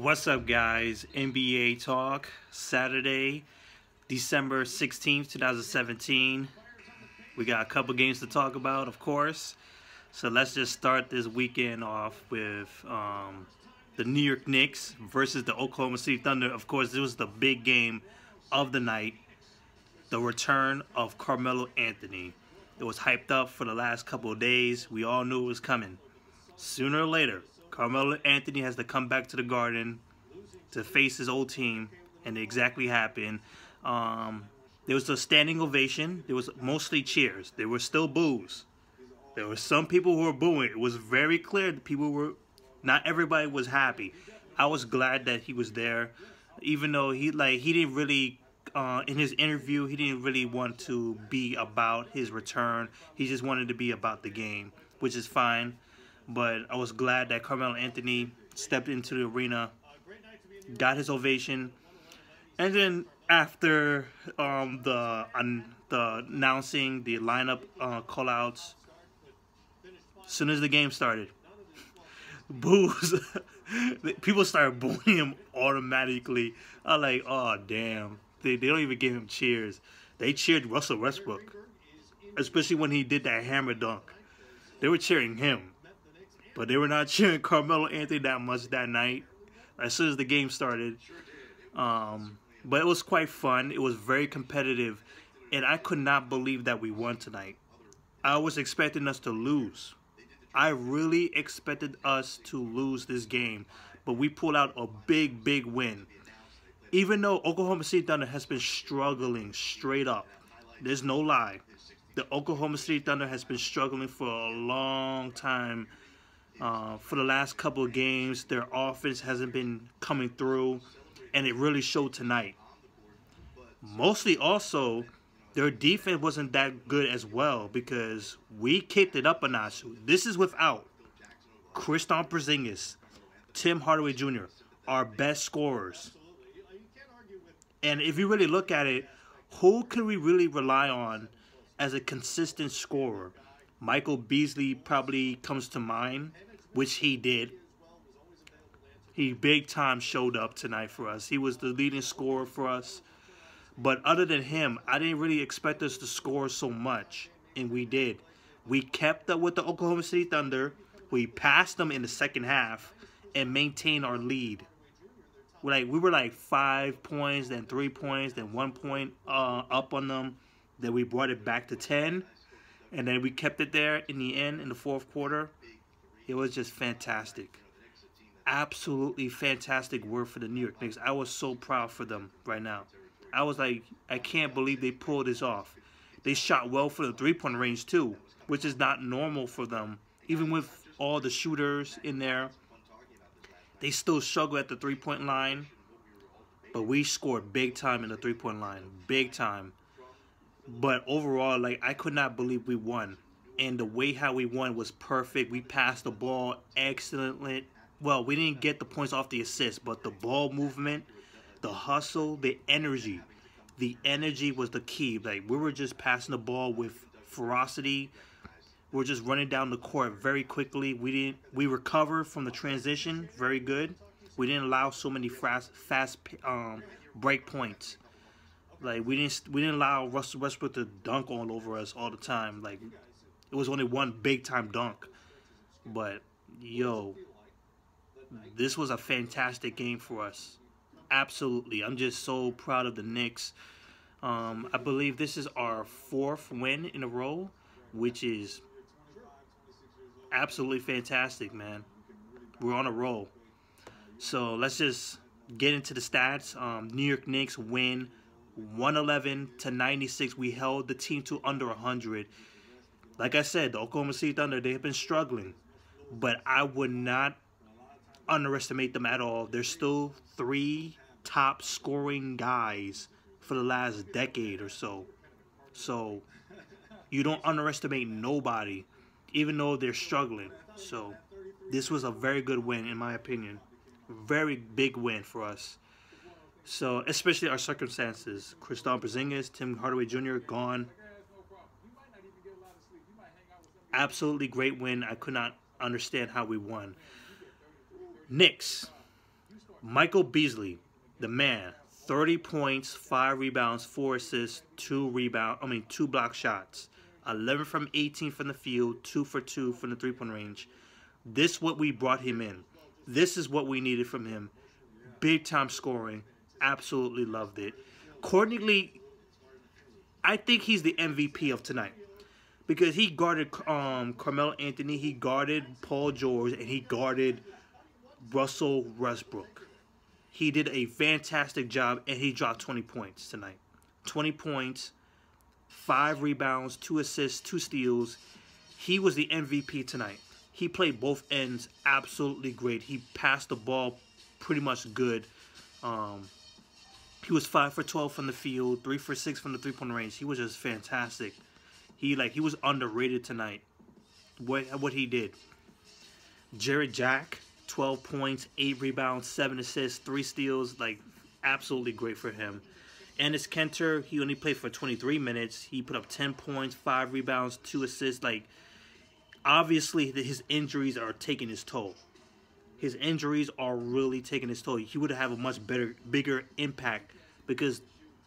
What's up, guys? NBA Talk, Saturday, December 16th, 2017. We got a couple games to talk about, of course. So let's just start this weekend off with the New York Knicks versus the Oklahoma City Thunder. Of course, this was the big game of the night, the return of Carmelo Anthony. It was hyped up for the last couple of days. We all knew it was coming. Sooner or later, Carmelo Anthony has to come back to the Garden to face his old team, and it exactly happened. There was a standing ovation. There was mostly cheers. There were still boos. There were some people who were booing. It was very clear that not everybody was happy. I was glad that he was there, even though he didn't really, in his interview, he didn't really want to be about his return. He just wanted to be about the game, which is fine. But I was glad that Carmelo Anthony stepped into the arena, got his ovation, and then after the announcing the lineup callouts, as soon as the game started, boos, people started booing him automatically. I'm like, oh damn, they don't even give him cheers. They cheered Russell Westbrook, especially when he did that hammer dunk. They were cheering him. But they were not cheering Carmelo Anthony that much that night as soon as the game started. But it was quite fun. It was very competitive. And I could not believe that we won tonight. I was expecting us to lose. I really expected us to lose this game. But we pulled out a big, big win. Even though Oklahoma City Thunder has been struggling straight up. There's no lie. The Oklahoma City Thunder has been struggling for a long time. For the last couple of games, their offense hasn't been coming through, and it really showed tonight. Mostly also, their defense wasn't that good as well because we kicked it up a notch. This is without Kristaps Porzingis, Tim Hardaway Jr., our best scorers. And if you really look at it, who can we really rely on as a consistent scorer? Michael Beasley probably comes to mind, which he did. He big time showed up tonight for us. He was the leading scorer for us. But other than him, I didn't really expect us to score so much, and we did. We kept up with the Oklahoma City Thunder. We passed them in the second half and maintained our lead. We were like 5 points, then 3 points, then 1 point up on them. Then we brought it back to 10. And then we kept it there in the end, in the fourth quarter. It was just fantastic. Absolutely fantastic work for the New York Knicks. I was so proud for them right now. I was like, I can't believe they pulled this off. They shot well for the three-point range too, which is not normal for them. Even with all the shooters in there, they still struggle at the three-point line. But we scored big time in the three-point line. Big time. But overall, I could not believe we won. And the way how we won was perfect. We passed the ball excellently. Well, we didn't get the points off the assist, but the ball movement, the hustle, the energy. The energy was the key. We were just passing the ball with ferocity. We were just running down the court very quickly. We recovered from the transition very good. We didn't allow so many fast break points. We didn't allow Russell Westbrook to dunk all over us all the time. It was only one big time dunk. But yo, this was a fantastic game for us. Absolutely. I'm just so proud of the Knicks. I believe this is our 4th win in a row, which is absolutely fantastic, man. We're on a roll. So let's just get into the stats. New York Knicks win 111-96. We held the team to under 100. Like I said, the Oklahoma City Thunder, they have been struggling. But I would not underestimate them at all. They're still 3 top scoring guys for the last decade or so. So you don't underestimate nobody, even though they're struggling. So this was a very good win, in my opinion. Very big win for us. So, especially our circumstances. Kristaps Porzingis, Tim Hardaway Jr. gone. Absolutely great win. I could not understand how we won. Knicks. Michael Beasley, the man, 30 points, 5 rebounds, 4 assists, 2 block shots. 11 from 18 from the field, 2 for 2 from the three-point range. This is what we brought him in. This is what we needed from him. Big time scoring. Absolutely loved it. Courtney, I think he's the MVP of tonight. Because he guarded Carmelo Anthony, he guarded Paul George, and he guarded Russell Westbrook. He did a fantastic job, and he dropped 20 points tonight. 20 points, 5 rebounds, 2 assists, 2 steals. He was the MVP tonight. He played both ends absolutely great. He passed the ball pretty much good. He was 5 for 12 from the field, 3 for 6 from the three-point range. He was just fantastic. He was underrated tonight. What he did. Jared Jack, 12 points, 8 rebounds, 7 assists, 3 steals. Absolutely great for him. Enes Kanter, he only played for 23 minutes. He put up 10 points, 5 rebounds, 2 assists. Obviously, his injuries are taking his toll. His injuries are really taking his toll. He would have a much bigger impact because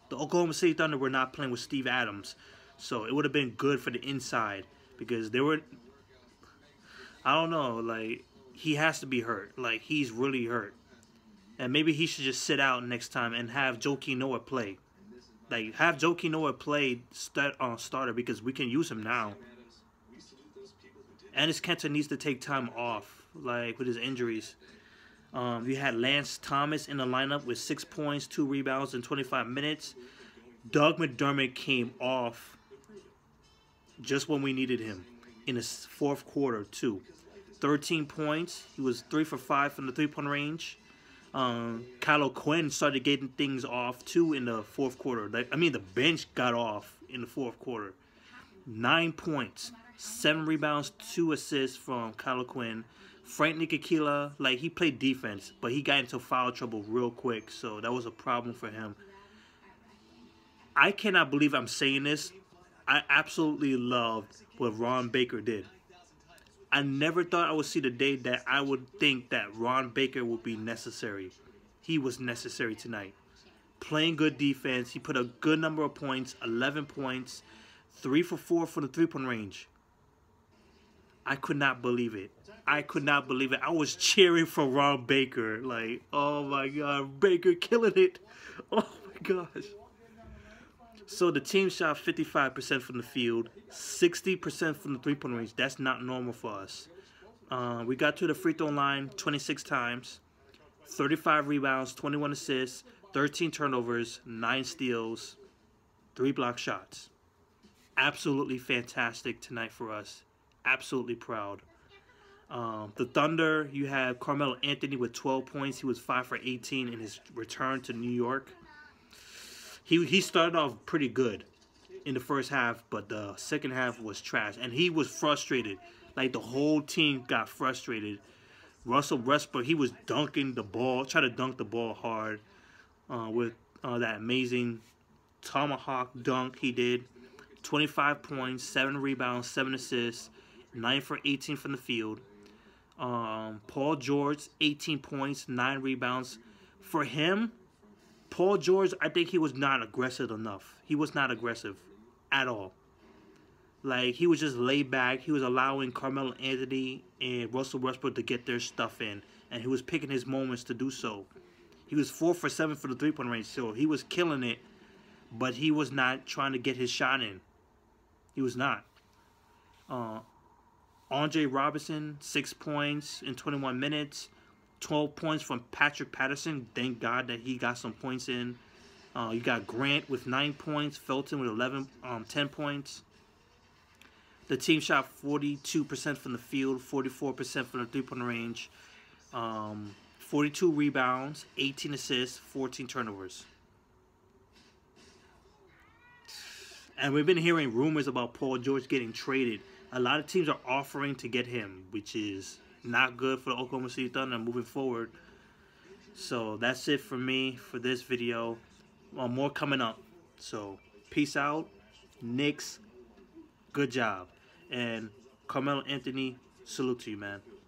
the Oklahoma City Thunder were not playing with Steve Adams. So it would have been good for the inside because they were, I don't know, he has to be hurt. He's really hurt. And maybe he should just sit out next time and have Joakim Noah play. Have Joakim Noah play starter because we can use him now. Enes Kanter needs to take time off, with his injuries. You had Lance Thomas in the lineup with 6 points, 2 rebounds in 25 minutes. Doug McDermott came off just when we needed him in the 4th quarter, too. 13 points. He was 3 for 5 from the three-point range. Kyle Quinn started getting things off, too, in the 4th quarter. The bench got off in the 4th quarter. 9 points, 7 rebounds, 2 assists from Kyle Quinn. Frank Ntilikina, he played defense, but he got into foul trouble real quick, so that was a problem for him. I cannot believe I'm saying this. I absolutely loved what Ron Baker did. I never thought I would see the day that I would think that Ron Baker would be necessary. He was necessary tonight. Playing good defense. He put a good number of points, 11 points, 3 for 4 from the three-point range. I could not believe it. I could not believe it. I was cheering for Ron Baker. Oh my God, Baker killing it. Oh my gosh. So the team shot 55% from the field, 60% from the three-point range. That's not normal for us. We got to the free throw line 26 times, 35 rebounds, 21 assists, 13 turnovers, 9 steals, 3 block shots. Absolutely fantastic tonight for us. Absolutely proud. The Thunder, you have Carmelo Anthony with 12 points. He was 5 for 18 in his return to New York. He started off pretty good in the first half, but the second half was trash. And he was frustrated. The whole team got frustrated. Russell Westbrook, he was dunking the ball, trying to dunk the ball hard with that amazing tomahawk dunk he did. 25 points, 7 rebounds, 7 assists, 9 for 18 from the field. Paul George, 18 points, 9 rebounds. For him, Paul George, I think he was not aggressive enough. He was not aggressive at all. He was just laid back. He was allowing Carmelo Anthony and Russell Westbrook to get their stuff in. And he was picking his moments to do so. He was 4 for 7 for the three-point range. So he was killing it. But he was not trying to get his shot in. He was not. Andre Robertson, 6 points in 21 minutes. 12 points from Patrick Patterson. Thank God that he got some points in. You got Grant with 9 points. Felton with 10 points. The team shot 42% from the field, 44% from the three-point range. 42 rebounds, 18 assists, 14 turnovers. And we've been hearing rumors about Paul George getting traded. A lot of teams are offering to get him, which is not good for the Oklahoma City Thunder moving forward. So that's it for me for this video. More coming up. So peace out. Knicks, good job. And Carmelo Anthony, salute to you, man.